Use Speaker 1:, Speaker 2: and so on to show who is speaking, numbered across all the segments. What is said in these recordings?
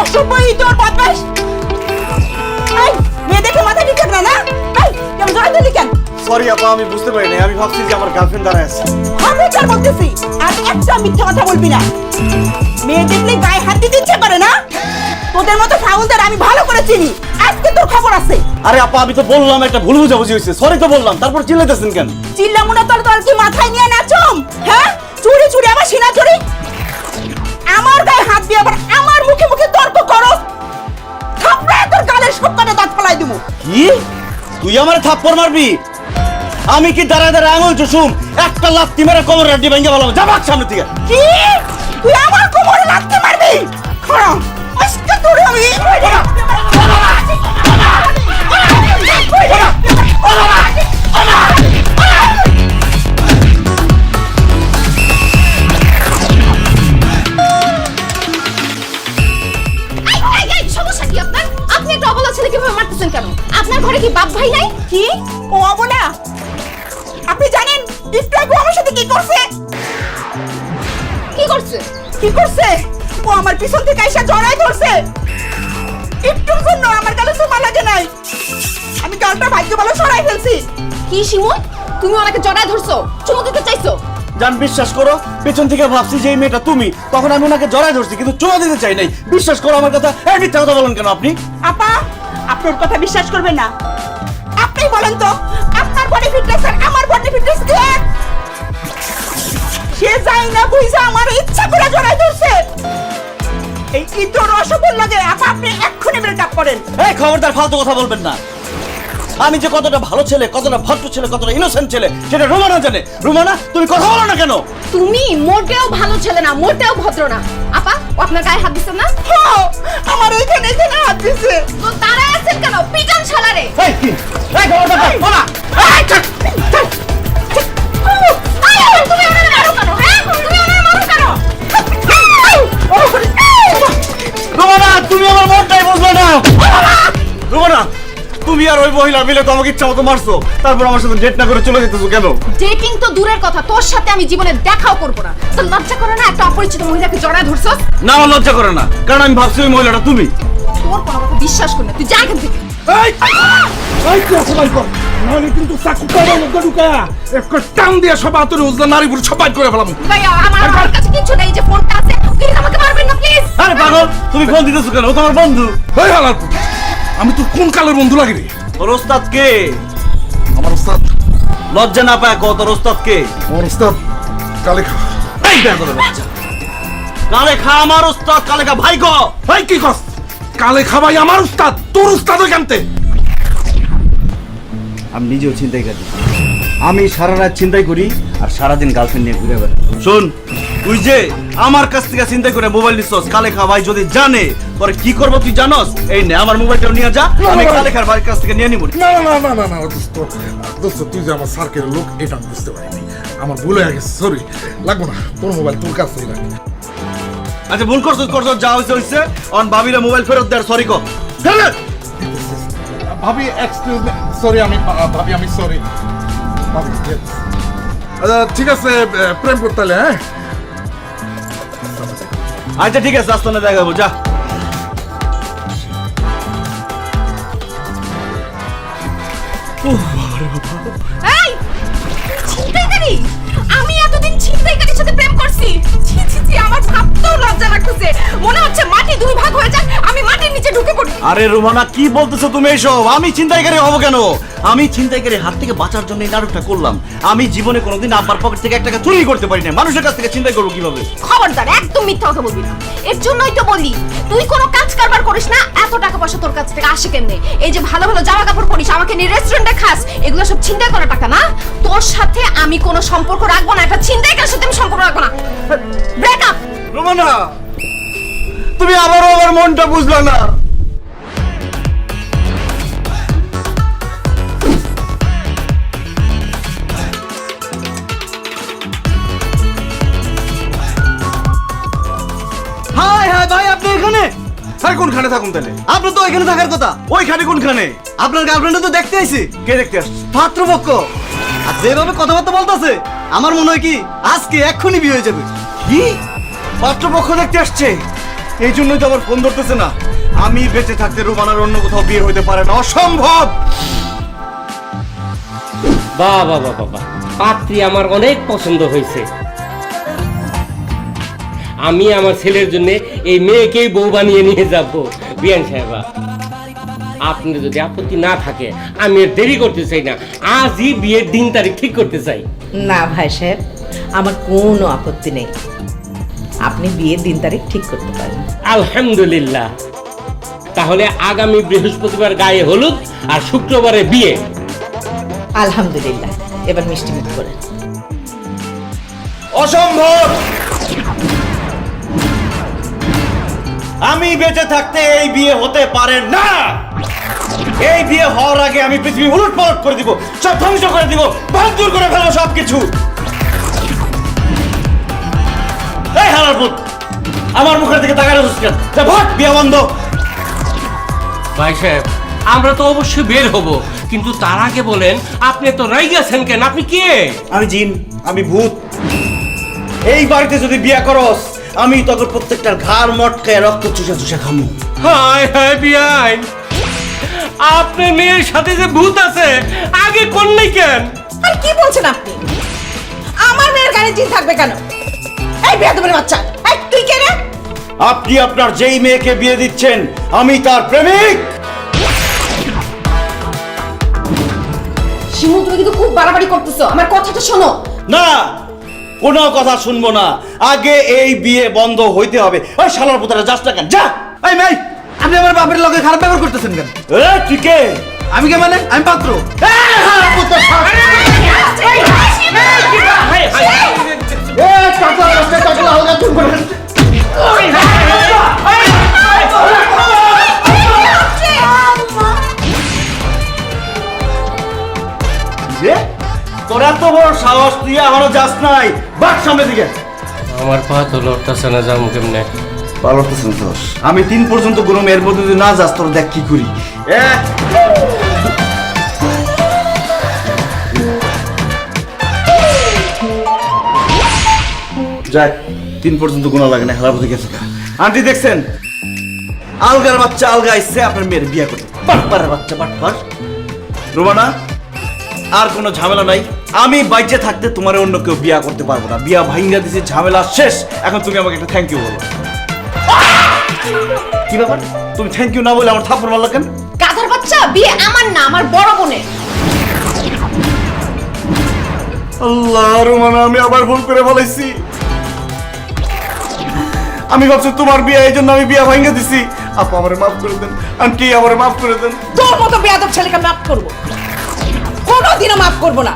Speaker 1: অসভ্যই তোর বদমাশ। এই মেয়ে দেখে মাথা ঠিক না না? এই কেমন জড়াই দিলি কেন?
Speaker 2: সরি আপা, আমি বুঝতে পারিনি। আমি ভাবছি যে আমার গার্লফ্রেন্ড দাঁড়ায় আছে।
Speaker 1: আমি তার বলতেছি আর একটা মিথ্যা কথা বলবি না। মেয়ে দেখলে গায়ে হাত দিতে ইচ্ছে করে না? তোদের মতো ফাউলদের আমি ভালো করে চিনি। আজকে তোর খবর আছে।
Speaker 2: আরে আপা, আমি তো বললাম একটা ভুল বুঝাবুঝি হয়েছে, সরি তো বললাম, তারপর চিল্লাইতেছেন কেন?
Speaker 1: চিল্লামু না তোর কি মাথায় নিয়ে নাচম? হ্যাঁ, চুরি চুরি আবার সিনা চুরি, আমার গায়ে হাত দিয়ে আবার আমার মুখে মুখে তর্ক করো। থাপড়ায় তোর গালের সব কাটা দাঁত ফেলাই দিমু।
Speaker 2: কি তুই আমারে থাপ্পড় মারবি? আমি কি দাঁড়ায় দাঁড়ায় আঙুল চুষুম? একটা লাত্তি মেরে কোমর রাড্ডি ভেঙে ভালো যাবাক সামনে থেকে।
Speaker 1: কি তুই আমার কোমরে লাথি মারবি? খারাপ আজকে তোর আমি
Speaker 3: সমস্যা কি আপনার? আপনি একটা অবলা ছেলে কিভাবে মারতেছেন কেন? আপনার ঘরে কি বাপ ভাই নাই?
Speaker 1: কি ও অবলা? আপনি জানেন একটু আগে আমার সাথে কি করছে?
Speaker 3: কি করছে?
Speaker 1: কি করছে? ও আমার পিছন থেকে এসে জড়াই ধরছে। একটুর জন্য আমার গালে চুমা লাগে নাই। আমি গালটা ভাগ্য ভালো সরাই ফেলছি।
Speaker 3: কি শিমুল, তুমি ওনাকে জড়ায় ধরছো, চুমু দিতে চাইছো?
Speaker 2: জান বিশ্বাস করো, পেছন থেকে ভাবছি যে এই মেয়েটা তুমি, তখন আমি ওনাকে জড়ায় ধরছি কিন্তু চুমা দিতে চাই নাই। বিশ্বাস করো আমার কথা। এই মিথ্যা কথা বলেন কেন আপনি?
Speaker 1: আপা, আপনার কথা বিশ্বাস করবেন না। আপনি বলেন তো, আপনার বডি ফিটনেস আর আমার বডি ফিটনেস কি এক? সে যাই না বুঝা আমার ইচ্ছা করে জড়াই ধরছে। এই ইতর অসবল লাগে। আপা আপনি এক্ষুনি ব্রেকআপ করেন।
Speaker 2: এই খবরদার ফালতু কথা বলবেন না। আমি যে কতটা ভালো ছেলে, কতটা ভদ্র ছেলে, কতটা ইনোসেন্ট ছেলে সেটা রুমানা জানে। রুমানা, তুমি কথা বলো না কেন?
Speaker 3: তুমি মোটেও ভালো ছেলে না, মোটেও ভদ্র না। আপা, ও আপনার গায়ে হাত দিছে না?
Speaker 1: আমার এখানে এখানে হাত দিছে।
Speaker 3: তো তারা আছেন কেন? পিটান শালারে।
Speaker 2: এই কি? এই খবরদার বলা।
Speaker 3: তুমি ওনারে মারো কেন? হ্যাঁ, তুমি ওনারে মারো কেন?
Speaker 2: রুমানা, তুমি আমার মনটাই বুঝলে না। রুমানা, তুমি আর ওই মহিলা মিলে তো আমাকে ইচ্ছা মতো মারছো, তারপর আমার সাথে ডেট না করে চলে যেতেছো কেন?
Speaker 3: ডেটিং তো দূরের কথা, তোর সাথে আমি জীবনে দেখাও করব না। তো লজ্জা করে না একটা অপরিচিত মহিলাকে জড়ায় ধরছস?
Speaker 2: না, আমার লজ্জা করে না, কারণ আমি ভাবছি ওই মহিলাটা তুমি।
Speaker 3: তোর কোনো কথা বিশ্বাস করি না, তুই যা এখান থেকে।
Speaker 4: এই কি আছে ভাই কর? নাহলে কিন্তু চাকু কাটা লোক ঢুকায়া একটা টান দিয়ে সব আতরে উজলা নারী পুরো সবাই করে ফেলাম।
Speaker 3: ভাই আমার কাছে কিছু নেই, যে ফোনটা আছে প্লিজ আমাকে মারবেন না প্লিজ।
Speaker 2: আরে পাগল, তুমি ফোন দিতেছো কেন? ও তোমার বন্ধু।
Speaker 4: এই হালাল পুত, আমি তোর কোন কালের বন্ধু লাগি রে?
Speaker 2: তোর ওস্তাদ কে?
Speaker 4: আমার ওস্তাদ।
Speaker 2: লজ্জা না পায় কত? তোর ওস্তাদ কে?
Speaker 4: আমার ওস্তাদ কালেখা।
Speaker 2: এই বেয়াদবের বাচ্চা। কালেখা আমার ওস্তাদ, কালেখা ভাই গো।
Speaker 4: এই কি কস? কালেখা ভাই আমার ওস্তাদ, তোর ওস্তাদ ওইখানতে?
Speaker 2: আমি নিজেও চিন্তাই করি। আমি সারা রাত চিন্তাই করি আর সারাদিন গার্লফ্রেন্ড নিয়ে ঘুরে বেড়াই। শোন, তুই যে আমার কাছ থেকে চিন্তাই করে মোবাইল নিছস, কালেখা ভাই যদি জানে পরে কি করবো তুই জানোস? এই নে আমার মোবাইলটা নিয়ে যা, আমি কালেখার ভাইয়ের কাছ থেকে নিয়ে নিব।
Speaker 4: না না না না না দোস্ত, দোস্ত তুই যে আমার সার্কেলের লোক এটা আমি বুঝতে পারিনি। আমার ভুল হয়ে গেছে, সরি। লাগবো না, তোর মোবাইল তোর কাছেই রাখ।
Speaker 2: আচ্ছা ভুল করছস, যা হইছে হইছে। অন ভাবিলে মোবাইল ফেরত দে আর সরি কর।
Speaker 4: ভাবি এক্সকিউজ মি, সরি। আমি ভাবি, আমি সরি ভাবি। ঠিক আছে, প্রেম করতে হলে হ্যাঁ।
Speaker 2: আচ্ছা ঠিক আছে, আস্তে দেখাবো, যা।
Speaker 3: এই ছিনতাইকারী, আমি এতদিন ছিনতাইকারীর সাথে প্রেম করছি। ছি ছি ছি, আমার ভাবতেও লজ্জা লাগতেছে। মনে হচ্ছে মাটি দুই ভাগ হয়ে যায়, আমি মাটির নিচে ঢুকে পড়ি।
Speaker 2: আরে রুমানা, কি বলতেছো তুমি এসব? আমি চিন্তাইকারী হব কেন? আমি চিন্তাইকারীর হাত থেকে বাঁচার জন্য এই নাটকটা করলাম। আমি জীবনে কোনোদিন আব্বার পকেট থেকে 1 টাকা চুরি করতে পারি না। মানুষের কাছ থেকে চিন্তাই করবো কিভাবে?
Speaker 3: খবরদার, একদম মিথ্যা কথা বলবি না। এর জন্যই তো বলি তুই কোনো কাজ কারবার করিস না। এত টাকা পয়সা তোর কাছ থেকে আসে কেমনে? এই যে ভালো ভালো জামা কাপড় পরিস, আমাকে নিয়ে রেস্টুরেন্টে খাস, এগুলো সব ছিনতাই করা টাকা না। তোর সাথে আমি কোনো সম্পর্ক রাখবো না, একটা ছিনতাইকারীর সাথে আমি সম্পর্ক রাখবো না। ব্রেকআপ।
Speaker 2: রুমানা, তুমি আবারও আমার মনটা বুঝলা না। হাই হাই ভাই, আপনি এখানে?
Speaker 4: হ্যাঁ, কোনখানে থাকুন তাহলে?
Speaker 2: আপনি তো এখানে থাকার কথা। ওইখানে কোনখানে? আপনার গার্লফ্রেন্ড তো দেখতে আইছি। কে দেখতে আসছে? পাত্রপক্ষ। আর যেভাবে কথাবার্তা বলতেছে আমার মনে হয় কি আজকে এক্ষুনি বিয়ে হয়ে যাবে। কি? পাত্রপক্ষ দেখতে আসছে? এই জন্যই তো আমার ফোন ধরতেছে না। আমি বেঁচে থাকতে রুমানার অন্য কোথাও বিয়ে হইতে পারে না, অসম্ভব।
Speaker 5: বাহ বাহ বাহ বাহ, পাত্রী আমার অনেক পছন্দ হয়েছে। আমি আমার ছেলের জন্য এই মেয়েকেই বউ বানিয়ে নিয়ে যাব। বিয়ান সাহেবা, আপনার যদি আপত্তি না থাকে আমি আর দেরি করতে চাই না, আজই বিয়ের দিন তারিখ ঠিক করতে চাই।
Speaker 1: না ভাই সাহেব, আমার কোনো আপত্তি নেই, আপনি বিয়ের দিন তারিখ ঠিক করতে পারেন।
Speaker 5: আলহামদুলিল্লাহ, তাহলে আগামী বৃহস্পতিবার গায়ে হলুদ আর শুক্রবারে বিয়ে।
Speaker 1: আলহামদুলিল্লাহ, এবার মিষ্টি মুখ করেন।
Speaker 2: অসম্ভব। আমি বেঁচে থাকতে এই বিয়ে হতে পারে না। এই বিয়ে হওয়ার আগে আমি পৃথিবী উলট পালট করে দিব, সব ধ্বংস করে দিব, ভাঙচুর করে ফেলবো সবকিছু। এই হারার পুত, আমার মুখের দিকে তাকানো কেন? ভোট বিয়ে বন্ধ।
Speaker 5: ভাই সাহেব, আমরা তো অবশ্যই বের হব, কিন্তু তার আগে বলেন আপনি তো রাইগাছেন কেন? আপনি কে?
Speaker 2: আমি জিন, আমি ভূত। এই বাড়িতে যদি বিয়ে করস, আমি তখন প্রত্যেকটার ঘাড় মটকায় রক্ত চুষে চুষে খামু।
Speaker 5: হায় হায় বিয়াই, আপনার মেয়ের সাথে যে ভূত আছে আগে কোন নাই কেন?
Speaker 1: আর কি বলছেন আপনি? আমার মেয়ের গায়ে জিন থাকবে কেন? এই বেয়াদবের বাচ্চা, এই তুই কে রে?
Speaker 2: আপনি আপনার যেই মেয়েকে বিয়ে দিচ্ছেন আমি তার প্রেমিক।
Speaker 3: শিমু, তুমি কিন্তু খুব বাড়াবাড়ি করতেছো, আমার কথাটা শোনো।
Speaker 2: না, কোনো কথা শুনবো না। আগে এই বিয়ে বন্ধ হইতে হবে। ওই শালার পুতারা যাস না কেন? যা।
Speaker 6: এই মেয়ে, আপনি আমার বাপের লগে খারাপ ব্যবহার করতেছেন কেন?
Speaker 2: ঠিক আছে,
Speaker 6: আমি কে মানে? আমি পাত্র।
Speaker 2: তোরা তো বড় সাহস, তুই আমারও যাস নাই। বাট সামনে দিকে।
Speaker 5: আমার পা তো লড়তেছে না, যাবো কেমনে?
Speaker 2: পারতেছেন তোর। আমি 3 পর্যন্ত গুনম, এর মধ্যে যদি না যাস তোর দেখ কি করি। যাক, 3 পর্যন্ত গুণা লাগে না, হেলার গেছে। আন্টি দেখছেন, আলগার বাচ্চা আলগা আইসে আপনার মেয়ের বিয়ে করতে। বাটপারের বাচ্চা, বাটপার। রোমানা, আর কোনো ঝামেলা নাই। আমি বাইচে থাকতে তোমার অন্য কেউ বিয়া করতে পারবো না। বিয়া ভাইঙ্গা দিছে, ঝামেলা শেষ। এখন তুমি আমাকে একটা থ্যাংক ইউ বলো। কি ব্যাপার, তুমি থ্যাংক ইউ না বলে আমার থাপ্পড় মারলা কেন?
Speaker 3: গাধার বাচ্চা, বিয়ে আমার না, আমার বড় বোনের।
Speaker 2: আল্লাহ, রোমানা, আমি আবার ভুল করে ফেলাইছি। আমি ভাবছি তোমার বিয়ে, এই জন্য আমি বিয়া ভাইঙ্গা দিছি। আপু আমারে মাফ করে দেন, আন্টি আমারে মাফ করে দেন।
Speaker 1: তোর মতো বেয়াদব ছেলেকে মাফ করব? কোনোদিনও মাফ করব না।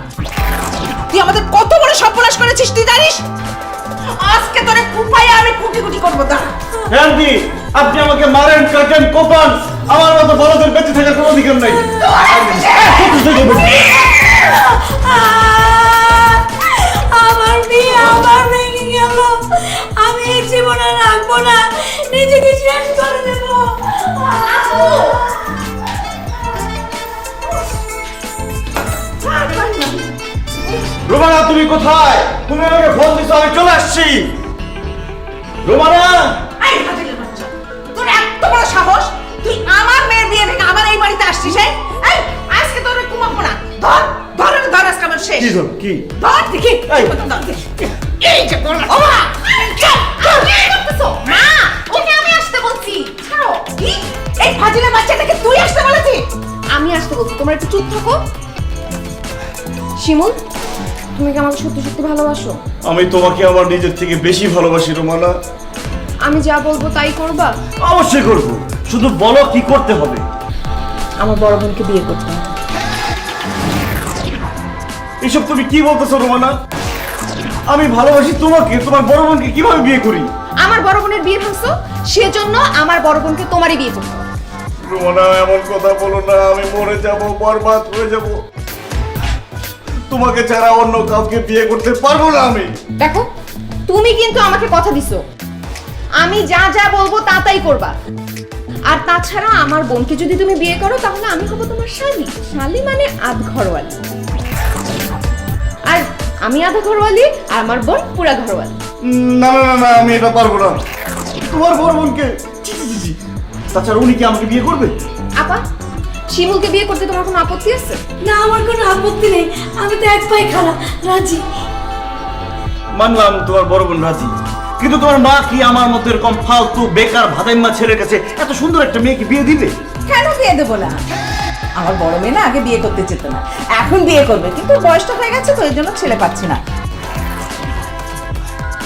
Speaker 1: তুই আমাদের কত বড় সর্বনাশ করেছিস তুই জানিস? আজকে তোরে কুপায়ে আমি কুটি কুটি করব। দাঁড়া।
Speaker 2: আন্টি, আপনি আমাকে মারেন, কাটেন, কোপান, আমার মতো বড়দের বেঁচে থাকার কোনো অধিকার নাই।
Speaker 7: আমার বিয়ে আবার ভেঙে গেল। আমি এই জীবনে রাখবো না, নিজেকে শেষ করে দেব।
Speaker 2: রোমানা, তুমি কোথায়? তুমি আমাকে ফোন দিছো, আমি চলে আসছি। রোমানা,
Speaker 1: এই ফাজিলের বাচ্চা, তোর এত বড় সাহস, তুই আমার মেয়ের বিয়ে ভেঙে আবার এই বাড়িতে আসছিস? এই আজকে তোরে কুমাবো না। ধর ধর ধর, আজকে আমার শেষ।
Speaker 2: কি ধর, কি
Speaker 1: ধর দেখি।
Speaker 2: এই।
Speaker 1: এই যে বললা।
Speaker 3: ও মা, কি করতেছো? মা, ওকে আমি আসতে বলছি। ছাড়ো।
Speaker 1: কি? এই ফাজিলের বাচ্চাটাকে তুই আসতে বলেছিস?
Speaker 3: আমি আসতে বলছি, তোমরা একটু চুপ থাকো। শিমুল, তুমি কি আমাকে সত্যি সত্যি ভালোবাসো?
Speaker 2: আমি তোমাকে আমার নিজের থেকে বেশি ভালোবাসি রোমানা।
Speaker 3: আমি যা বলবো তাই করবা?
Speaker 2: অবশ্যই করবো, শুধু বলো কি করতে হবে।
Speaker 3: আমার বড় বোনকে বিয়ে করতে হবে।
Speaker 2: এসব তুমি কি বলতেছো রোমানা? আমি ভালোবাসি তোমাকে, তোমার বড় বোনকে কিভাবে বিয়ে করি?
Speaker 3: আমার বড় বোনের বিয়ে ভাঙছো, সেজন্য আমার বড় বোনকে তোমারই বিয়ে করতে হবে।
Speaker 2: রোমানা, এমন কথা বলো না, আমি মরে যাব, বরবাদ হয়ে যাব। তোমাকে ছাড়া অন্য কাউকে বিয়ে করতে পারবো না আমি।
Speaker 3: দেখো, তুমি কিন্তু আমাকে কথা দিছো, আমি যা যা বলবো তা তাই করবা। আর তাছাড়া আমার বোনকে যদি তুমি বিয়ে করো তাহলে আমি হব তোমার শালি। শালি মানে আধ ঘরওয়ালি। আর আমি আধা ঘরওয়ালি আর আমার বোন পুরা ঘরওয়ালি।
Speaker 2: না না না না, আমি এটা পারবো না। তোমার বড় বোনকে ছি, ছি, ছি, ছি। তাছাড়া উনি কি আমাকে বিয়ে করবে?
Speaker 3: আপা শিমুলকে বিয়ে করতে তোমার কোনো আপত্তি আছে?
Speaker 7: না, আমার কোনো আপত্তি নেই, আমি তো এক পায়ে খাড়া, রাজি।
Speaker 2: মানলাম তোমার বড় বোন রাজি, কিন্তু তোমার মা কি আমার মতো এরকম ফালতু বেকার ভাদাইম্মা ছেলের কাছে এত সুন্দর একটা মেয়েকে বিয়ে দিবে?
Speaker 1: কেন বিয়ে দেবো না? আমার বড় মেয়ে না আগে বিয়ে করতে যেত না, এখন বিয়ে করবে, কিন্তু বয়সটা হয়ে গেছে তো এই জন্য ছেলে পাচ্ছি না।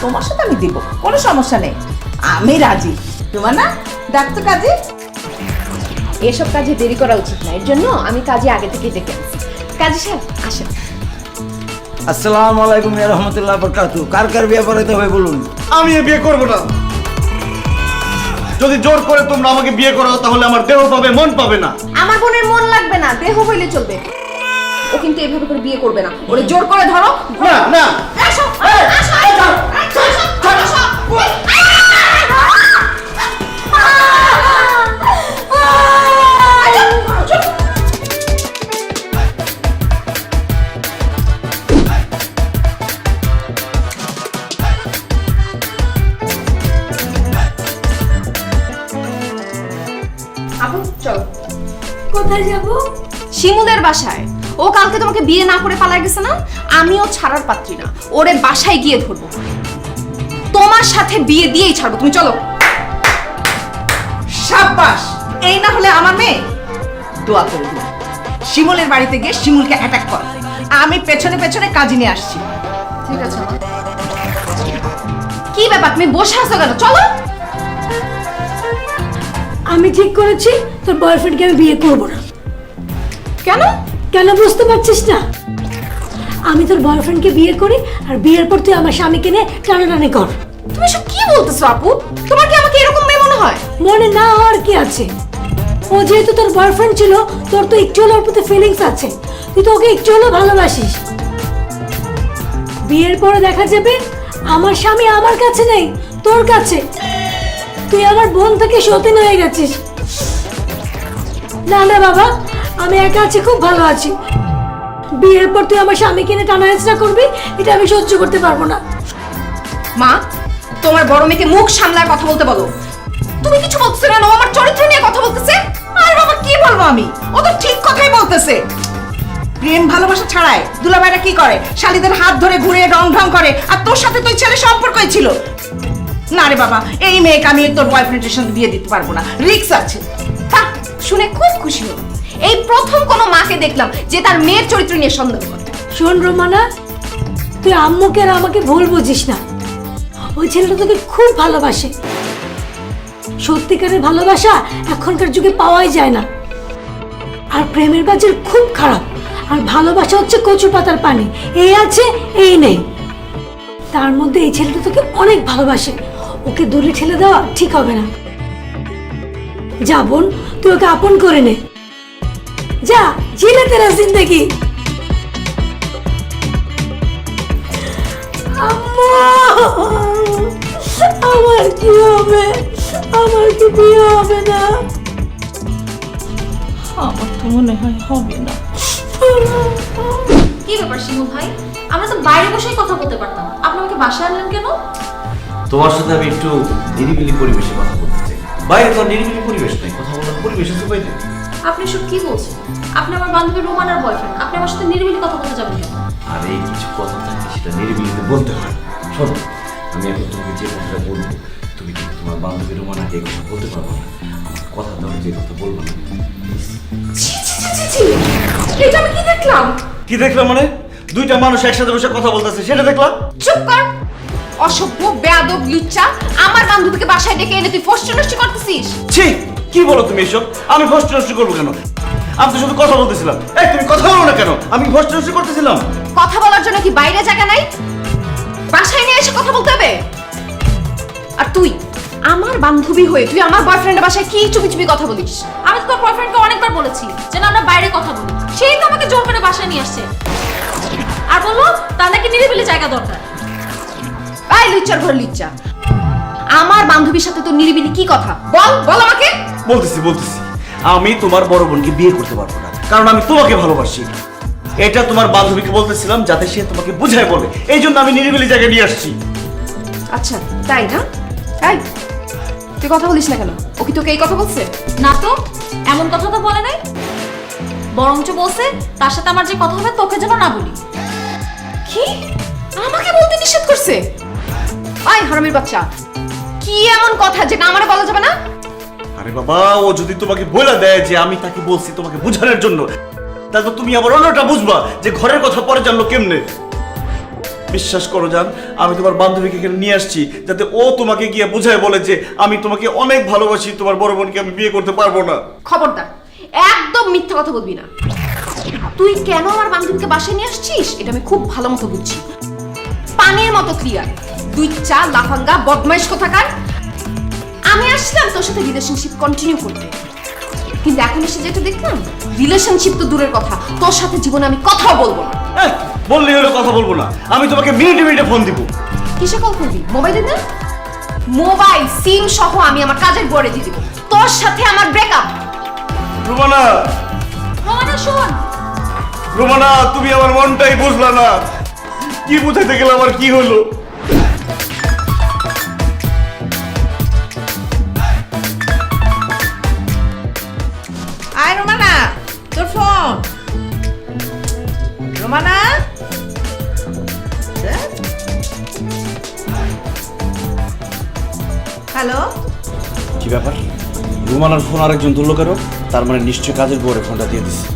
Speaker 1: তোমার সাথে আমি দিব, কোনো সমস্যা নেই, আমি রাজি। তোমার না ডাক্তার কাজে
Speaker 3: এসব কাজে দেরি করা উচিত না, এর জন্য আমি কাজে আগে থেকে ডেকে আনছি। কাজী সাহেব আসেন।
Speaker 6: আসসালামু আলাইকুম ওয়া রাহমাতুল্লাহি ওয়া বারাকাতুহু। কার কার বিয়ে পড়াইতে হবে বলুন?
Speaker 2: আমি এ বিয়ে করবো না। যদি জোর করে তোমরা আমাকে বিয়ে করো তাহলে আমার দেহ পাবে, মন পাবে না।
Speaker 3: আমার বোনের মন লাগবে না, দেহ হইলে চলবে। ও কিন্তু এভাবে করে বিয়ে করবে না, ওরে জোর করে ধরো।
Speaker 2: না না,
Speaker 3: আসো, আসো, আসো, আসো, আসো। আপু চলো।
Speaker 7: কোথায় যাব?
Speaker 3: শিমুলের বাসায়। ও কালকে তোমাকে বিয়ে না করে পালায় গেছে না, আমিও ছাড়ার পাত্রী না, ওরে বাসায় গিয়ে ধরবো, তোমার সাথে বিয়ে দিয়েই ছাড়বো। তুমি চলো।
Speaker 1: সাব্বাস, এই না হলে আমার মেয়ে। দোয়া করে দিলাম, শিমুলের বাড়িতে গিয়ে শিমুলকে অ্যাটাক কর, আমি পেছনে পেছনে কাজে নিয়ে আসছি।
Speaker 3: ঠিক আছে। কি ব্যাপার, তুমি বসে আছো কেন? চলো।
Speaker 7: আমি ঠিক করেছি তোর বয়ফ্রেন্ডকে আমি বিয়ে করব না।
Speaker 3: কেন?
Speaker 7: কেন বুঝতে পারছিস না? আমি তোর বয়ফ্রেন্ডকে বিয়ে করি, আর বিয়ের পর তুই আমার স্বামীকে নিয়ে টানাটানি কর।
Speaker 3: তুমি সব কি বলতেছো আপু? তোমার কি আমাকে এরকম মেয়ে মনে হয়?
Speaker 7: মনে না হওয়ার কি আছে? ও যেহেতু তোর বয়ফ্রেন্ড ছিল, তোর তো একটু হলেও ওর প্রতি ফিলিংস আছে, তুই তো ওকে একটু হলেও ভালোবাসিস। বিয়ের পরে দেখা যাবে আমার স্বামী আমার কাছে নেই, তোর কাছে। তুই আমার বোন থেকে সতীন হয়ে গেছিস। না না বাবা, আমি একা আছি, খুব ভালো আছি। বিয়ের পর তুই আমার স্বামীকে নিয়ে টানা হেঁচড়া করবি, এটা আমি সহ্য করতে পারবো না।
Speaker 3: মা, তোমার বড় মেয়েকে মুখ সামলায় কথা বলতে বলো। তুমি কিছু বলছো কেন? ও আমার চরিত্র নিয়ে কথা বলতেছে।
Speaker 1: আর বাবা কি বলবো আমি, ও তো ঠিক কথাই বলতেছে। প্রেম ভালোবাসা ছাড়াই দুলাভাইরা কি করে, শালীদের হাত ধরে ঘুরে রং ঢং করে, আর তোর সাথে তো ছেলে সম্পর্কই ছিল না। রে বাবা, এই মেয়েকে আমি তোর বয়ফ্রেন্ডের সঙ্গে বিয়ে দিতে পারবো না, রিস্ক আছে।
Speaker 3: বাহ, শুনে খুব খুশি হলাম। এই প্রথম কোনো মাকে দেখলাম যে তার মেয়ের চরিত্র নিয়ে সন্দেহ করে।
Speaker 7: শোন রোমানা, তুই আম্মুকে আর আমাকে ভুল বুঝিস না। ওই ছেলেটা তোকে খুব ভালোবাসে। সত্যিকারের ভালোবাসা এখনকার যুগে পাওয়াই যায় না। আর প্রেমের বাজার খুব খারাপ, আর ভালোবাসা হচ্ছে কচু পাতার পানি, এই আছে এই নেই। তার মধ্যে এই ছেলেটা তোকে অনেক ভালোবাসে, ওকে দূরে ঠেলে দেওয়া ঠিক হবে না। যা বোন, তুই ওকে আপন করে নে। যা, জিলে তেরা জিন্দেগি। আমার কি হবে? আমার কি বিয়ে হবে না?
Speaker 1: আমার তো মনে হয় হবে না।
Speaker 8: কি ব্যাপার শিমুল ভাই, আমরা তো বাইরে বসেই কথা বলতে পারতাম, আপনি আমাকে বাসায় আনলেন কেন?
Speaker 2: তোমার সাথে আমি একটু নিরিবিলি পরিবেশে কথা বলতে চাই। বাইরে তো নিরিবিলি পরিবেশ নেই, কথা বলার পরিবেশ আছে বাইরে।
Speaker 8: আপনি সব কি বলছেন? আপনি আমার বান্ধবী রোমানার বয়ফ্রেন্ড, আপনি আমার সাথে নিরিবিলি কথা বলতে যাবেন কেন?
Speaker 2: আর এই কিছু কথা থাকে সেটা নিরিবিলিতে বলতে হয়। শোনো, আমি এখন তোমাকে যে কথাটা বলবো, তুমি কিন্তু তোমার বান্ধবী রোমানাকে এই কথা বলতে পারবো না। আমার কথা দাও, যে কথা বলবো না।
Speaker 3: এটা আমি কি দেখলাম?
Speaker 2: কি দেখলাম মানে? দুইটা মানুষ একসাথে বসে কথা বলতেছে, সেটা দেখলাম।
Speaker 3: চুপ কর, অসভ্য বেয়াদব লুচ্চা। আমার বান্ধবীকে বাসায় ডেকে এনে তুই ফষ্টি নষ্টি করতেছিস।
Speaker 2: ছি, কি বলো তুমি এসব? আমি ফষ্টি নষ্টি করবো কেন? আমি তো শুধু কথা বলতেছিলাম। এই তুমি কথা বলো না কেন? আমি ফষ্টি নষ্টি করতেছিলাম।
Speaker 3: কথা বলার জন্য কি বাইরে জায়গা নাই? বাসায় নিয়ে এসে কথা বলতে হবে। আর তুই আমার বান্ধবী হয়ে তুই আমার বয়ফ্রেন্ডের বাসায় কি চুপি চুপি কথা বলিস?
Speaker 8: আমি তো তোর বয়ফ্রেন্ডকে অনেকবার বলেছি যেন আমরা বাইরে কথা বলি, সেই তো আমাকে জোর করে বাসায় নিয়ে আসছে, আর বললো তার নাকি নিরিবিলি জায়গা দরকার।
Speaker 3: আই লুচ্চার ঘর লুচ্চা, আমার বান্ধবীর সাথে তোর নিরিবিলি কি কথা? বল বল আমাকে।
Speaker 2: বলতেছি, আমি তোমার বড় বোনকে বিয়ে করতে পারবো না, কারণ আমি তোমাকে ভালোবাসি। এটা তোমার বান্ধবীকে বলতেছিলাম যাতে সে তোমাকে বুঝায় বলে, এই জন্য আমি নিরিবিলি জায়গায় নিয়ে আসছি।
Speaker 3: আচ্ছা তাই না? তাই তুই কথা বলিস না কেন? ও কি তোকে এই কথা বলছে?
Speaker 8: না তো, এমন কথা তো বলে নাই। বরঞ্চ বলছে তার সাথে আমার যে কথা হবে তোকে যেন না বলি।
Speaker 3: কি? আমাকে বলতে নিষেধ করছে? আয় হারামির বাচ্চা, কি এমন কথা যেটা আমারে বলা যাবে না?
Speaker 2: আরে বাবা, ও যদি তোমাকে বলে দেয় যে আমি তাকে বলছি তোমাকে বোঝানোর জন্য, তাহলে তো তুমি আবার অন্যটা বুঝবা যে ঘরের কথা পরে জানলো কেমনে। বিশ্বাস করো জান, আমি তোমার বান্ধবীকে এখানে নিয়ে আসছি যাতে ও তোমাকে গিয়ে বুঝায় বলে যে আমি তোমাকে অনেক ভালোবাসি, তোমার বড় বোনকে আমি বিয়ে করতে পারবো না।
Speaker 3: খবরদার, একদম মিথ্যা কথা বলবি না। তুই কেন আমার বান্ধবীকে বাসায় নিয়ে আসছিস এটা আমি খুব ভালো মতো বুঝছি। পানির মতো ক্লিয়ার। তুই চা লাফাঙ্গা বদমাইশ কোথাকার। আমি আসলাম তোর সাথে রিলেশনশিপ কন্টিনিউ করতে, কিন্তু এখন এসে যেটা দেখলাম, রিলেশনশিপ তো দূরের কথা, তোর সাথে জীবনে আমি কথাও বলবো না।
Speaker 2: বললেই হলো কথা বলবো না, আমি তোমাকে মিনিটে মিনিটে ফোন দিব।
Speaker 3: কিসে কল করবি? মোবাইলে না? মোবাইল সিম সহ আমি আমার কাজের বরে দিয়ে দিব। তোর সাথে আমার ব্রেকআপ।
Speaker 2: রুমানা,
Speaker 8: রোমানা শোন,
Speaker 2: রুমানা, তুমি আমার মনটাই বুঝলা না। কি বুঝাইতে গেলে আমার কি হলো?
Speaker 1: আয় রোমানা, তোর ফোন। রোমানা, হ্যালো।
Speaker 2: কি ব্যাপার? রুমানার ফোন আরেকজন তুললো কেন? তার মানে নিশ্চয় কাজের বউরে ফোনটা দিয়ে দিচ্ছে।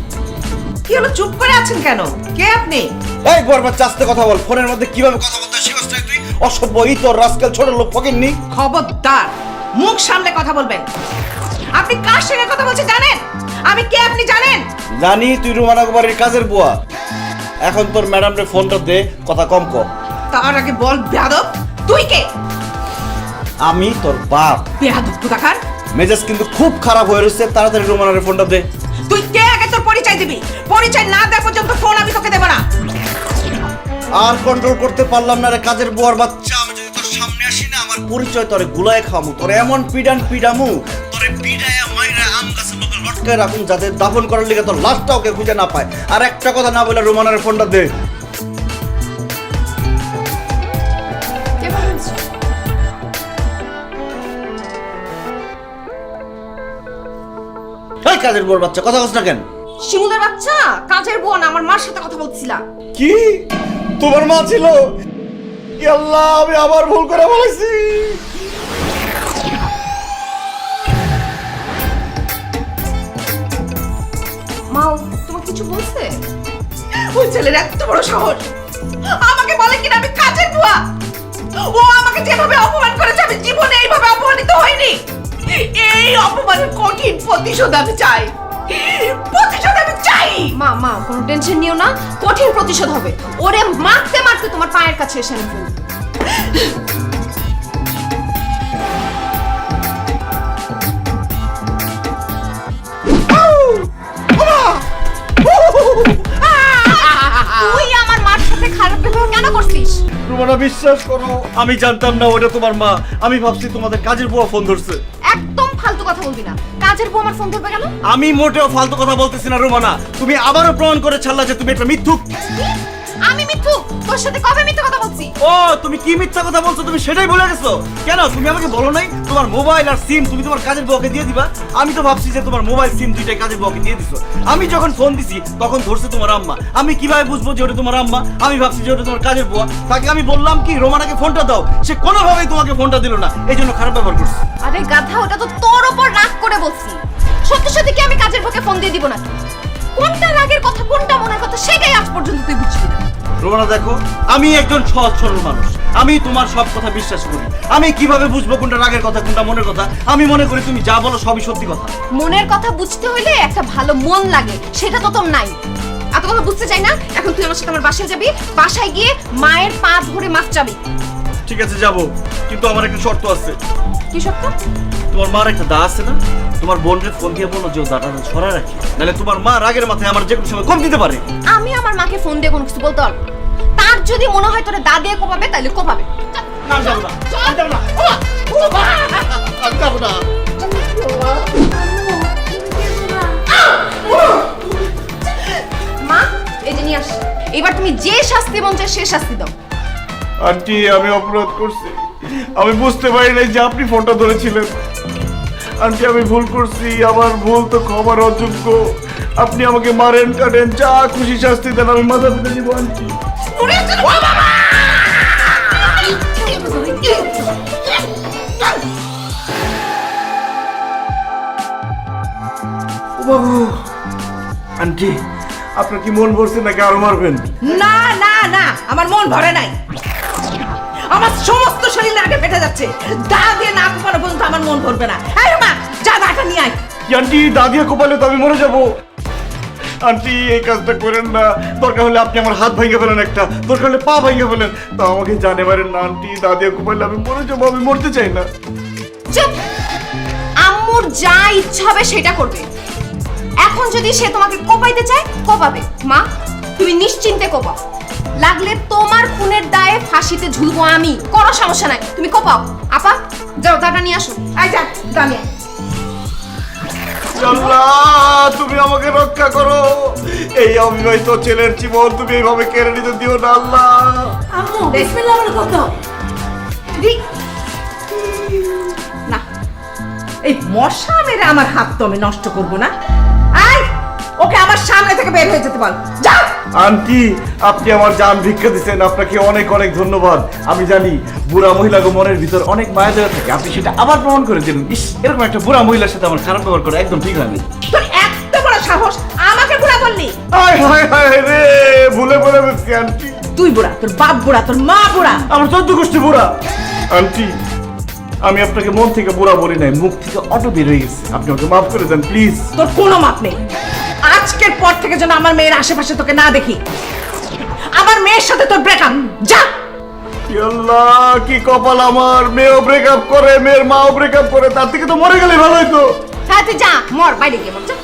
Speaker 1: কি হলো, চুপ করে আছেন কেন? কে আপনি?
Speaker 2: এই বরবাদ, চাস্তে কথা বল। ফোনের মধ্যে কিভাবে কথা বলতে শিখছ তুই? অসভ্য, এই তোর রাস্কেল ছোট লোক ফকিন্নি।
Speaker 1: খবরদার, মুখ সামলে কথা বলবেন। আপনি কার সঙ্গে কথা বলছেন জানেন? আমি কে আপনি জানেন?
Speaker 2: জানি তুই রুমানা কুমারীর কাজের বুয়া। এখন তোর ম্যাডামরে ফোনটা দে, কথা কম কর।
Speaker 1: তার আগে বল বেয়াদব, তুই কে?
Speaker 2: আমি তোর বাপ।
Speaker 1: বেয়াদব কোথাকার।
Speaker 2: মেজাজ কিন্তু খুব খারাপ হয়ে রয়েছে, তাড়াতাড়ি রুমানার ফোনটা দে।
Speaker 1: তুই কে আগে তোর পরিচয় দিবি? পরিচয় না দেওয়া পর্যন্ত ফোন আমি তোকে দেব না।
Speaker 2: আর কন্ট্রোল করতে পারলাম না রে কাজের বুয়ার বাচ্চা। আমি যদি তোর সামনে আসি না, আমার পরিচয় তোরে গুলায় খামু, তোরে এমন পিডামু, তোরে পিডায়া মাইরা আম গাছের লোকে লটকায় রাখুন যাতে দাফন করার লিগে তোর লাশটাও কেউ খুঁজে না পায়। আর একটা কথা না বলে রুমানার ফোনটা দে। এই কাজের বুয়ার বাচ্চা, কথা কস না কেন?
Speaker 3: শিমুলের বাচ্চা, কাজের বোন আমার মার সাথে কথা বলছিলাম।
Speaker 2: কি তোমার মা ছিল? কি আল্লাহ, আমি আবার ভুল করে বলেছি।
Speaker 3: মা তোমার কিছু বলছে?
Speaker 1: ওই ছেলের এত বড় সাহস, আমাকে বলে কিনা আমি কাজের বুয়া। ও আমাকে যেভাবে অপমান করেছে আমি জীবনে এইভাবে অপমানিত হইনি। এই অপমানের কঠিন প্রতিশোধ আমি চাই। প্রতিশোধ আমি চাই।
Speaker 3: মা কোনো টেনশন নিও না, কঠিন প্রতিশোধ হবে। ওরে মারতে মারতে তোমার পায়ের কাছে এসে আমি ফেলবো। তুই আমার মার সাথে খারাপ ব্যবহার কেন করছিস?
Speaker 2: রুমানা, বিশ্বাস করো, আমি জানতাম না ওটা তোমার মা। আমি ভাবছি তোমাদের কাজের বুয়া ফোন ধরছে।
Speaker 3: একদম ফালতু কথা বলবি না। কাজের বউ আমার ফোন ধরবে কেন?
Speaker 2: আমি মোটেও ফালতু কথা বলতেছি না রুমানা। তুমি আবারও প্রমাণ করে ছাড়লা যে তুমি একটা মিথ্যুক।
Speaker 3: আমি মিথ্যুক? তোর সাথে কবে মিথ্যা কথা বলছি?
Speaker 2: ও, তুমি কি মিথ্যা কথা বলছো তুমি সেটাই ভুলে গেছো? কেন তুমি আমাকে বলো নাই তোমার মোবাইল আর সিম তুমি তোমার কাজের বউকে দিয়ে দিবা? আমি তো ভাবছি যে তোমার মোবাইল সিম দুইটাই কাজের বউকে দিয়ে দিছো। আমি যখন ফোন দিছি তখন ধরছে তোমার আম্মা। আমি কিভাবে বুঝবো যে ওটা তোমার আম্মা? আমি ভাবছি যে ওটা তোমার কাজের বুয়া। তাকে আমি বললাম কি রোমানাকে ফোনটা দাও, সে কোনোভাবেই তোমাকে ফোনটা দিল না, এই জন্য খারাপ ব্যবহার করছে।
Speaker 3: আরে গাধা, ওটা তো তোর উপর রাগ করে বলছি। সত্যি সত্যি কি আমি কাজের বউকে ফোন দিয়ে দিব না? কোনটা রাগের কথা কোনটা মনের কথা সেটাই আজ পর্যন্ত তুই বুঝবি না।
Speaker 2: রোমানা দেখো, আমি একজন সহজ সরল মানুষ, আমি তোমার সব কথা বিশ্বাস করি। আমি কিভাবে বুঝবো কোনটা রাগের কথা কোনটা মনের কথা? আমি মনে করি তুমি যা বলো সবই সত্যি কথা।
Speaker 3: মনের কথা বুঝতে হইলে একটা ভালো মন লাগে, সেটা তো তোর নাই। এত কথা বুঝতে চাই না। এখন তুই আমার সাথে আমার বাসায় যাবি, বাসায় গিয়ে মায়ের পা ধরে মাপ চাবি।
Speaker 2: ঠিক আছে যাবো, কিন্তু আমার একটা শর্ত আছে।
Speaker 3: কি সত্য?
Speaker 2: তোমার মার একটা দা আছে না, তোমার বোনকে ফোন দিয়ে বলো যে ও দাটা সরায় রাখি, নাহলে তোমার মা রাগের মাথায় আমার যে কোনো সময় কম দিতে পারে।
Speaker 3: আমি আমার মাকে ফোন দিয়ে কোনো কিছু বলতে পারবো না। তার যদি মনে হয় তোরা দা দিয়ে কোপাবে তাহলে কোপাবে।
Speaker 2: না, যাবো না, যাবো না, আমি যাবো না।
Speaker 3: মা, এই যে নিয়ে আস। এবার তুমি যে শাস্তি মন চায় সে শাস্তি দাও।
Speaker 2: আন্টি, আমি অপরাধ করছি। আমি বুঝতে পারি নাই যে আপনি ফোনটা ধরেছিলেন। আন্টি আমি ভুল করছি, আমার ভুল তো ক্ষমার অযোগ্য। আপনি আমাকে মারেন কাটেন যা খুশি শাস্তি দেন, আমি মাথা পেতে দিব আন্টি। বাবু আন্টি আপনার কি মন ভরছে নাকি আরো মারবেন?
Speaker 1: না না না, আমার মন ভরে নাই। আমার সমস্ত শরীর আগে ফেটে যাচ্ছে। দা দিয়ে না কোপানো পর্যন্ত আমার মন ভরবে না। এই মা, যা দাটা নিয়ে আয়।
Speaker 2: কি আন্টি, দাদিয়া কোপালে তো আমি মরে যাব। আন্টি এই কাজটা করেন না, দরকার হলে আপনি আমার হাত ভেঙে ফেলেন, একটা দরকার হলে পা ভেঙে ফেলেন, তা আমাকে জানে মারেন না আন্টি। দাদিয়া কোপালে আমি মরে যাবো, আমি মরতে চাই না।
Speaker 3: চুপ! আম্মুর যা ইচ্ছা হবে সেটা করবে। এখন যদি সে তোমাকে কোপাইতে চায় কোপাবে। মা তুমি নিশ্চিন্তে কোপাও, লাগলে তোমার খুনের দায়ে ফাঁসিতে ঝুলবো আমি, কোনো সমস্যা নাই। তুমি কোপাও। আপা যাও দাটা নিয়ে আসো।
Speaker 1: আয় যা, দাঁড়িয়ে।
Speaker 2: আল্লাহ তুমি আমাকে রক্ষা করো, এই অবিবাহিত ছেলের জীবন তুমি এইভাবে কেড়ে নিতে দিও না আল্লাহ।
Speaker 7: আম্মু বিসমিল্লাহ বলে কথা।
Speaker 1: না, এই মশা মেরে আমার হাত তো আমি নষ্ট করবো না। আয়, ওকে আমার সামনে থেকে বের হয়ে যেতে বল। যা।
Speaker 2: আন্টি আপনি আমার জান ভিক্ষা দিচ্ছেন, আপনাকে অনেক অনেক ধন্যবাদ। আমি জানি বুড়া মহিলাকে মনের ভিতর অনেক মায়া দেওয়া থাকে, আপনি সেটা আবার প্রমাণ করে দিলেন। ইস, এরকম একটা বুড়া মহিলার সাথে আমার খারাপ ব্যবহার করা একদম ঠিক হয়নি।
Speaker 1: তোর এত বড় সাহস, আমাকে বুড়া বললি?
Speaker 2: হায় হায় হায় রে, ভুলে বলে বলছি আন্টি।
Speaker 1: তুই বুড়া, তোর বাপ বুড়া, তোর মা বুড়া,
Speaker 2: আমার 14 গোষ্ঠী বুড়া। আন্টি আমি আপনাকে মন থেকে বুড়া বলি নাই, মুখ থেকে অটো বের হয়ে গেছে, আপনি আমাকে মাফ করে দেন প্লিজ।
Speaker 1: তোর কোনো মাপ নেই। আজকের পর থেকে যেন আমার মেয়ের আশেপাশে তোকে না দেখি। আমার মেয়ের সাথে তোর ব্রেকআপ। যা।
Speaker 2: আল্লাহ কি কপাল আমার, মেয়েও ব্রেকআপ করে, মেয়ের মাও ব্রেকআপ করে, তার থেকে তো মরে গেলে ভালো হইতো।
Speaker 3: হ্যাঁ তুই যা, মর, বাইরে গিয়ে মর, যা।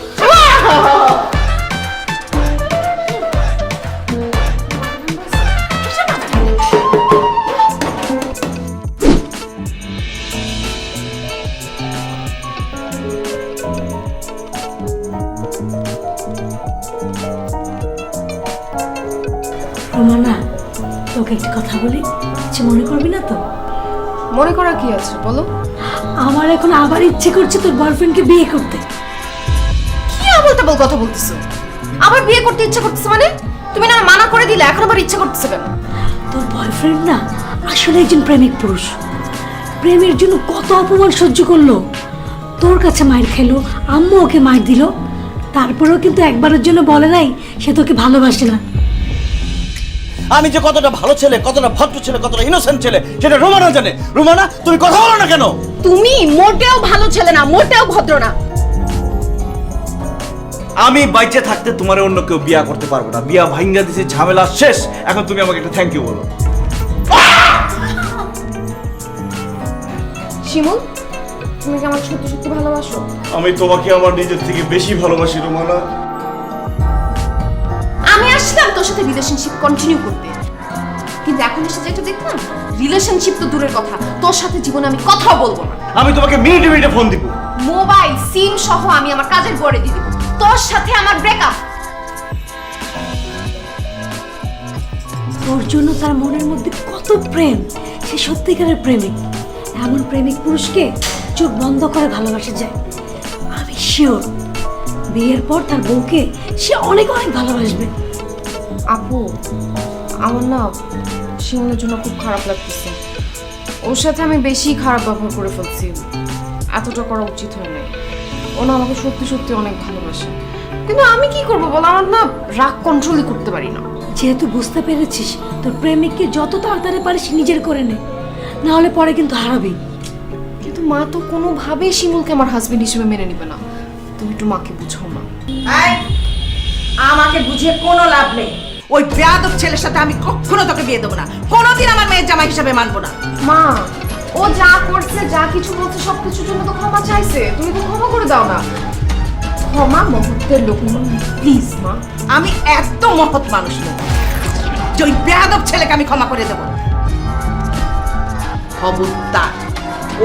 Speaker 7: রোমানা, তোকে একটা কথা বলি, কিছু মনে করবি না তো?
Speaker 3: মনে করা কি আছে বলো?
Speaker 7: আমার এখন আবার ইচ্ছে করছে তোর বয়ফ্রেন্ডকে বিয়ে করতে।
Speaker 3: কি আবল-তাবল কথা বলতেছো? আবার বিয়ে করতে ইচ্ছা করতেছে মানে? তুমি না মানা করে দিলে, এখন আবার ইচ্ছা করতেছে কেন?
Speaker 7: তোর বয়ফ্রেন্ড না আসলে একজন প্রেমিক পুরুষ। প্রেমের জন্য কত অপমান সহ্য করলো, তোর কাছে মাইর খেলো, আম্মু ওকে মাইর দিল, তারপরেও কিন্তু একবারের জন্য বলে নাই সে তোকে ভালোবাসে না।
Speaker 2: আমি যে কতটা ভালো ছেলে, কতটা ভদ্র ছেলে, কতটা ইনোসেন্ট ছেলে সেটা রোমানা জানে। রোমানা তুমি কথা বলো না কেন?
Speaker 3: তুমি মোটেও ভালো ছেলে না, মোটেও ভদ্র না।
Speaker 2: আমি বাইচে থাকতে তোমার অন্য কেউ বিয়া করতে পারবো না, বিয়া ভাঙ্গা দিছে, ঝামেলা শেষ। এখন তুমি আমাকে একটা থ্যাংক ইউ বলো।
Speaker 3: শিমুল, তুমি কি আমার সত্যি সত্যি ভালোবাসো?
Speaker 2: আমি তোমাকে আমার নিজের থেকে বেশি ভালোবাসি রোমানা।
Speaker 3: আমি আসলাম তোর সাথে রিলেশনশিপ কন্টিনিউ করতে, কিন্তু এখন এসে যেটা দেখলাম, রিলেশনশিপ তো দূরের কথা, তোর সাথে জীবনে আমি কথাও বলবো না।
Speaker 2: আমি তোমাকে মিনিটে মিনিটে ফোন দিব,
Speaker 3: মোবাইল সিম সহ আমি আমার কাজের পরে দিয়ে দিব। তোর সাথে আমার ব্রেকআপ।
Speaker 7: তোর জন্য তার মনের মধ্যে কত প্রেম, সে সত্যিকারের প্রেমিক। এমন প্রেমিক পুরুষকে চোখ বন্ধ করে ভালোবাসা যায়। আমি শিওর বিয়ের পর তার বউকে সে অনেক অনেক ভালোবাসবে।
Speaker 3: আপু, আমার না শিমুলের জন্য খুব খারাপ লাগতেছে। ওর সাথে আমি বেশি খারাপ ব্যবহার করে ফেলছি, এতটা করা উচিত হয় না। ও না আমাকে সত্যি সত্যি অনেক ভালোবাসে, কিন্তু আমি কি করবো বল, আমার না রাগ কন্ট্রোলই করতে পারি না।
Speaker 7: যেহেতু বুঝতে পেরেছিস তোর প্রেমিককে যত তাড়াতাড়ি পারিস নিজের করে নে, না হলে পরে কিন্তু হারাবি।
Speaker 3: কিন্তু মা তো কোনোভাবেই শিমুলকে আমার হাজবেন্ড হিসেবে মেনে নিবে না। তুমি একটু মাকে বুঝাও না।
Speaker 1: এই, আমাকে বুঝিয়ে কোনো লাভ নেই। ওই বেয়াদব ছেলের সাথে আমি কখনো তোকে বিয়ে দেবো না, কোনোদিন আমার মেয়ের জামাই হিসেবে মানবো না।
Speaker 3: মা, ও যা করছে, যা কিছু বলছে, সবকিছুর জন্য তো ক্ষমা চাইছে, তুমি তো ক্ষমা করে দাও না। ক্ষমা মুহূর্তের লোক, প্লিজ মা।
Speaker 1: আমি এত মহৎ মানুষ নই যে ওই বেয়াদব ছেলেকে আমি ক্ষমা করে দেবো। খবরদার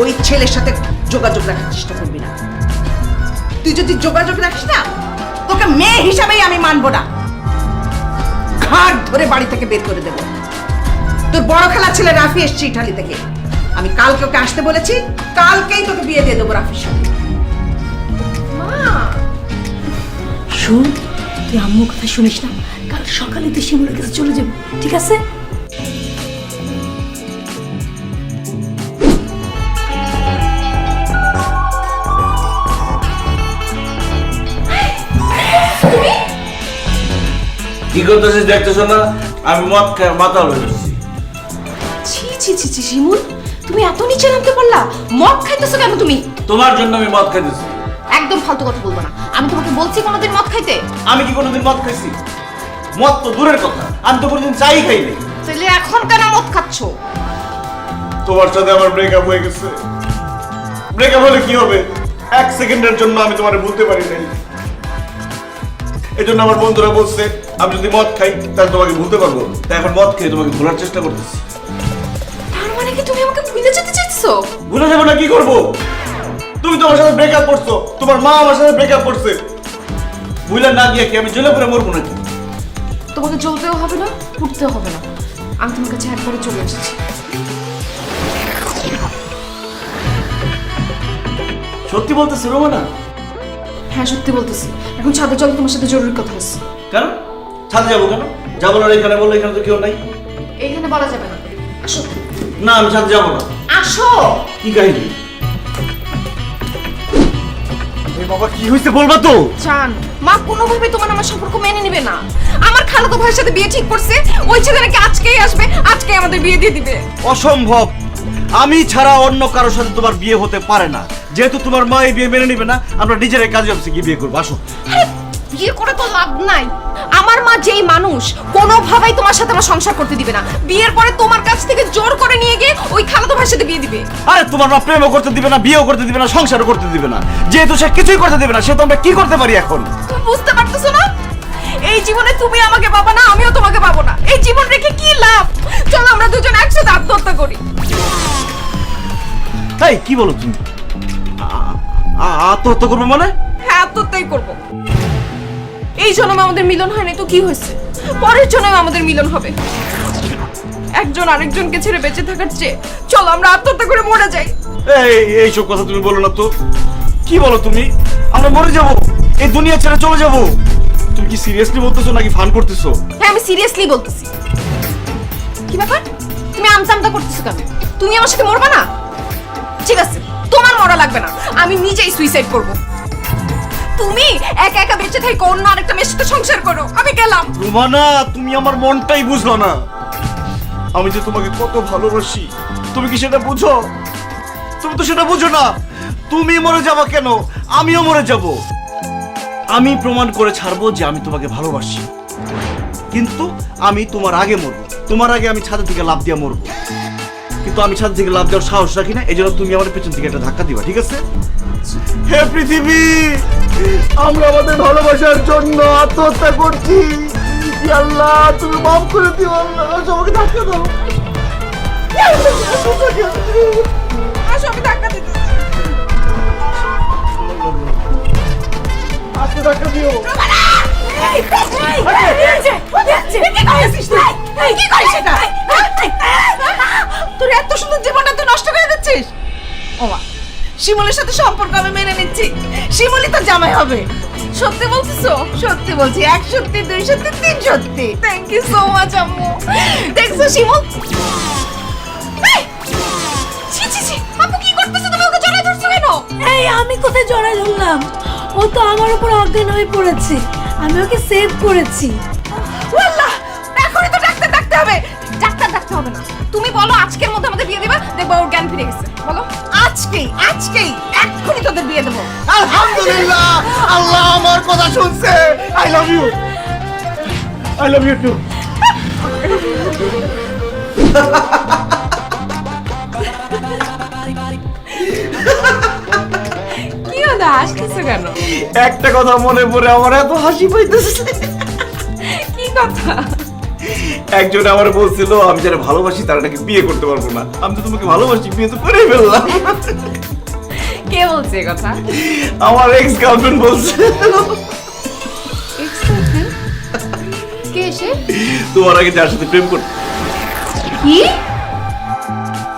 Speaker 1: ওই ছেলের সাথে যোগাযোগ রাখার চেষ্টা করবি না। তুই যদি যোগাযোগ রাখিস না, তোকে মেয়ে হিসাবেই আমি মানবো না, ঘাট ধরে বাড়ি থেকে বের করে দেবো। তোর বড় খেলা ছেলে রাফি এসছে ইটালি থেকে, আমি কালকে ওকে আসতে বলেছি, কালকেই তোকে বিয়ে দিয়ে দেবো রাফির সাথে।
Speaker 7: শোন, তুই আম্মুর কথা শুনিস না, কাল সকালে তুই শিমুলের কাছে চলে যাবি, ঠিক আছে?
Speaker 2: কি করতেছিস দেখতেছ না? আমি মদ খাই মাতাল হয়ে যাচ্ছি।
Speaker 3: ছি ছি ছি ছি শিমুল, তুমি এত নিচে নামতে পারলা? মদ খাইতেছো কেন তুমি?
Speaker 2: তোমার জন্য আমি মদ খাইতেছি।
Speaker 3: একদম ফালতু কথা বলবো না। আমি তোমাকে বলছি কোনোদিন মদ খাইতে?
Speaker 2: আমি কি কোনোদিন মদ খাইছি? মদ তো দূরের কথা, আমি তো কোনোদিন চাই খাইনি।
Speaker 3: তাহলে এখন কেন মদ খাচ্ছ?
Speaker 2: তোমার সাথে আমার ব্রেকআপ হয়ে গেছে। ব্রেকআপ হলে কি হবে? 1 সেকেন্ডের জন্য আমি তোমারে ভুলতে পারি নাই। এই জন্য আমার বন্ধুরা বলছে আমি যদি মদ খাই তাহলে তোমাকে ভুলতে পারবো। তাই এখন মদ খেয়ে তোমাকে ভোলার চেষ্টা করতেছি।
Speaker 3: তার মানে কি তুমি আমাকে ভুলে যেতে চাইছো?
Speaker 2: ভুলে যাবো না, কি করবো? তুমি তো আমার সাথে ব্রেকআপ করছো, তোমার মা আমার সাথে ব্রেকআপ করছে। ভুলে না গিয়ে কি আমি জেলে পড়ে মরবো নাকি?
Speaker 3: তোমাকে জ্বলতেও হবে না, উঠতেও হবে না। আমি তোমার কাছে একবারে চলে এসেছি।
Speaker 2: সত্যি বলতেছি রোমানা?
Speaker 3: হ্যাঁ সত্যি বলতেছি। এখন ছাদে চলো, তোমার সাথে জরুরি কথা আছে।
Speaker 2: কেন ছাদে যাবো? কেন যাবো না? এখানে বললো এখানে তো কেউ নাই।
Speaker 3: এইখানে বলা যাবে না। আসো
Speaker 2: না, আমি ছাদে যাবো না।
Speaker 3: আসো।
Speaker 2: কি কাহিনী? বাবা কি হয়েছে বলবা তো?
Speaker 3: জান, মা কোনোভাবে তোমার আমার সম্পর্ক মেনে নেবে না। আমার খালাতো ভাইয়ের সাথে বিয়ে ঠিক করছে, ওই ছেলে নাকি আজকেই আসবে, আজকেই আমাদের বিয়ে দিয়ে দিবে।
Speaker 2: অসম্ভব। আমি ছাড়া অন্য কারোর সাথে তোমার বিয়ে হতে পারে না। যেহেতু তোমার মা এই বিয়ে মেনে নেবে না, আমরা নিজেরাই কাজে অফিসে গিয়ে বিয়ে করবো। আসো।
Speaker 3: আরে, বিয়ে করে তো লাভ নাই। আমার মা যেই মানুষ, কোনোভাবেই তোমার সাথে আমার সংসার করতে দিবে না। বিয়ের পরে তোমার কাছ থেকে জোর করে নিয়ে গিয়ে ওই খালাতো ভাইয়ের সাথে বিয়ে দিবে।
Speaker 2: আরে তোমার মা প্রেমও করতে দিবে না, বিয়েও করতে দিবে না, সংসারও করতে দিবে না। যেহেতু সে কিছুই করতে দিবে না, সে তো আমরা কি করতে পারি এখন?
Speaker 3: তুমি বুঝতে পারতেছো না? এই জীবনে তুমি আমাকে পাবো না, আমিও তোমাকে পাবো না। এই জীবন রেখে কি লাভ? চলো আমরা দুজন একসাথে আত্মহত্যা করি।
Speaker 2: এই কি বলো তুমি? আত্মহত্যা করবে মানে?
Speaker 3: হ্যাঁ, আত্মহত্যাই করবো। এই জন্মে আমাদের মিলন হয়নি তো কি হয়েছে? পরের জন্মে আমাদের মিলন হবে। একজন আরেকজনকে ছেড়ে বেঁচে থাকার চেয়ে চলো আমরা আত্মহত্যা করে মরে যাই।
Speaker 2: এইসব কথা তুমি বলো না তো। কি বলো তুমি? আমরা মরে যাব, এই দুনিয়া ছেড়ে চলে যাব? তুমি কি সিরিয়াসলি বলতেছো নাকি ফান করতেছো?
Speaker 3: হ্যাঁ, আমি সিরিয়াসলি বলতেছি। কি ব্যাপার, তুমি আমসামটা করতেছো কেন? তুমি আমার সাথে মরবা না? ঠিক আছে, তোমার মরা লাগবে না, আমি নিজেই সুইসাইড করব। তুমি একা একা বেঁচে থেকে অন্য আরেকটা মেয়ের সাথে সংসার করো, আমি গেলাম।
Speaker 2: রুমানা, তুমি আমার মনটাই বুঝলো না। আমি যে তোমাকে কত ভালোবাসি, তুমি কি সেটা বুঝো? তুমি তো সেটা বুঝো না। তুমি মরে যাবা কেন? আমিও মরে যাব। আমি প্রমাণ করে ছাড়বো যে আমি তোমাকে ভালোবাসি, কিন্তু আমি তোমার আগে মরবো। তোমার আগে আমি ছাদ থেকে লাফ দিয়ে মরবো, কিন্তু আমি ছাদ থেকে লাফ দেওয়ার সাহস রাখি না। এই জন্য তুমি আমার পেছন থেকে একটা ধাক্কা দিবা, ঠিক আছে? হে পৃথিবী, আমরা আমাদের ভালোবাসার জন্য আত্মহত্যা করছি। আল্লাহ তুমি মাফ করে দিও। আল্লাহ সবাইকে ধাক্কা দাও।
Speaker 3: আসো, আমি ধাক্কা দিতে।
Speaker 2: আজকে ধাক্কা দিও।
Speaker 1: তোর এত সুন্দর জীবনটা তুই নষ্ট করে দিচ্ছিস। ওমা, শিমুলের সাথে সম্পর্ক আমি মেনে নিচ্ছি। শিমুলই তো জামাই হবে।
Speaker 3: সত্যি বলতেছো?
Speaker 1: সত্যি বলছি, 1 সত্যি, 2 সত্যি, 3 সত্যি।
Speaker 3: থ্যাংক ইউ সো মাচ আম্মু। দেখছো শিমুল? এই! ছি ছি ছি, আপু কি করতেছো? তুমি ওকে জড়ায় ধরছো কেন?
Speaker 7: এই আমি কোথায় জড়াই ধরলাম? ও তো আমার উপর অজ্ঞান হয়ে পড়েছে, আমি ওকে সেভ করেছি।
Speaker 3: আল্লাহ, এখনই তো ডাক্তার ডাকতে হবে। ডাক্তার ডাকতে হবে না, তুমি বলো আজকের মধ্যে আমাদের বিয়ে দিবা, দেখবো ওর জ্ঞান ফিরে গেছে। বলো
Speaker 1: আজকেই, আজকেই, এক্ষুনি তোদের বিয়ে দেবো।
Speaker 2: আলহামদুলিল্লাহ, আল্লাহ আমার কথা শুনছে। I love you. I love you too.
Speaker 3: কি হলো, হাসতেছো কেন?
Speaker 2: একটা কথা মনে পড়ে আমার এত হাসি পাইতেছে।
Speaker 3: কি কথা?
Speaker 2: একজন আমার বলছিল আমি যারা ভালোবাসি তারা নাকি বিয়ে করতে পারবো না। আমি তো তোমাকে ভালোবাসি, বিয়ে তো করেই ফেললাম।
Speaker 3: কে বলছে এই কথা?
Speaker 2: আমার এক্স গার্লফ্রেন্ড বলছে।
Speaker 3: কে এসে?
Speaker 2: তোমার আগে যার সাথে প্রেম করতে।
Speaker 3: কি?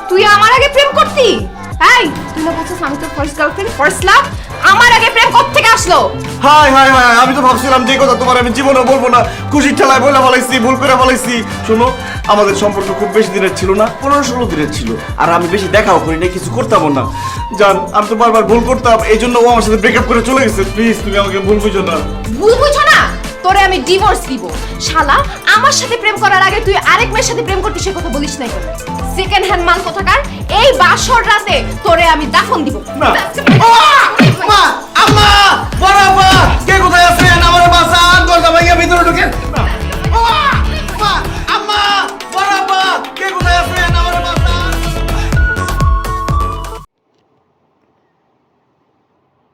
Speaker 3: তুই আমার আগে প্রেম করতি? এই, তুই না বলছিস আমি তোর ফার্স্ট গার্লফ্রেন্ড, ফার্স্ট লাভ? আমার আগে প্রেম কোত্থেকে আসলো?
Speaker 2: হাই হাই হাই, আমি তো ভাবছিলাম যে কথা তোমার আমি জীবনে বলবো না, খুশির ঠেলায় বলে ফেলাইছি, ভুল করে ফেলাইছি। শোনো, আমাদের সম্পর্ক খুব বেশি দিনের ছিল না, 15-16 দিনের ছিল, আর আমি বেশি দেখাও করি না, কিছু করতাম না। জান, আমি তো বারবার ভুল করতাম, এই জন্য ও আমার সাথে ব্রেকআপ করে চলে গেছে। প্লিজ তুমি আমাকে ভুল বুঝো না।
Speaker 3: ভুল বুঝো না? তোরে আমি ডিভোর্স দিব। শালা, আমার সাথে প্রেম করার আগে তুই আরেক মেয়ের সাথে প্রেম করতে সে কথা বলিস নাই কেন? সেকেন্ড হ্যান্ড মাল কোথাকার। এই বাসর রাতে তোরে আমি দাফন দিব।
Speaker 2: না। আম্মা, আম্মা, বড় আম্মা, কে কোথায় আছেন? আমার বাসান, দরজা ভাইয়া ভিতরে ঢুকেন। আম্মা, আম্মা, বড় আম্মা, কে কোথায় আছেন? আমার বাসান।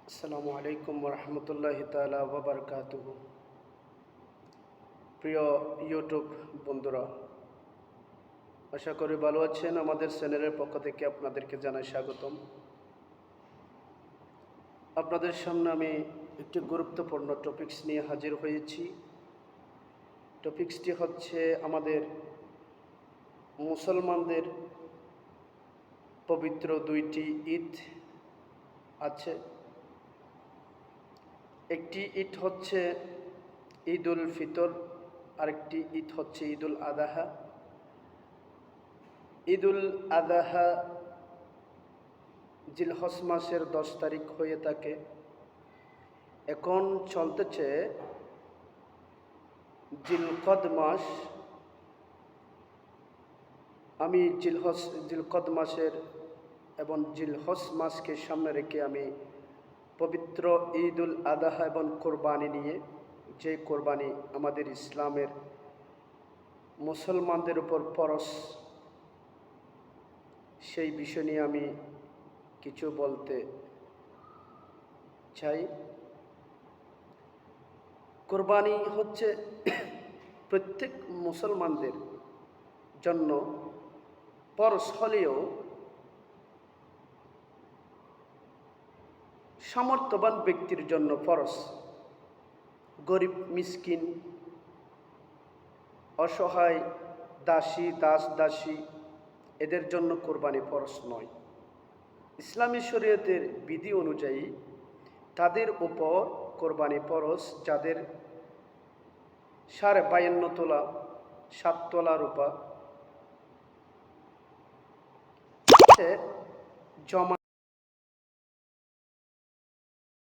Speaker 9: আসসালামু আলাইকুম রহমতুল্লাহ তাআলা ওয়া বারাকাতুহু। প্রিয় ইউটিউব বন্ধুরা, আশা করি ভালো আছেন। আমাদের চ্যানেলের পক্ষ থেকে আপনাদেরকে জানাই স্বাগতম। আপনাদের সামনে আমি একটি গুরুত্বপূর্ণ টপিকস নিয়ে হাজির হয়েছি। টপিকসটি হচ্ছে আমাদের মুসলমানদের পবিত্র দুইটি ঈদ আছে। একটি ঈদ হচ্ছে ঈদ উল ফিতর, আরেকটি ঈদ হচ্ছে ঈদ উল আদাহা। ঈদ উল আদাহা জিলহজ মাসের 10 তারিখ হয়ে থাকে। এখন চলতেছে জিলকদ মাস। আমি জিলকদ মাসের এবং জিলহজ মাসকে সামনে রেখে আমি পবিত্র ঈদ উল আদাহা এবং কোরবানি নিয়ে, যে কোরবানি আমাদের ইসলামের মুসলমানদের উপর ফরজ, সেই বিষয় নিয়ে আমি কিছু বলতে চাই। কোরবানি হচ্ছে প্রত্যেক মুসলমানদের জন্য ফরজ হলেও সামর্থ্যবান ব্যক্তির জন্য ফরজ। গরিব, মিসকিন, অসহায়, দাসী, দাসী এদের জন্য কোরবানি ফরজ নয়। ইসলামী শরীয়তের বিধি অনুযায়ী তাদের উপর কোরবানি ফরজ যাদের 52.5 তোলা 7 তোলা রূপা জমা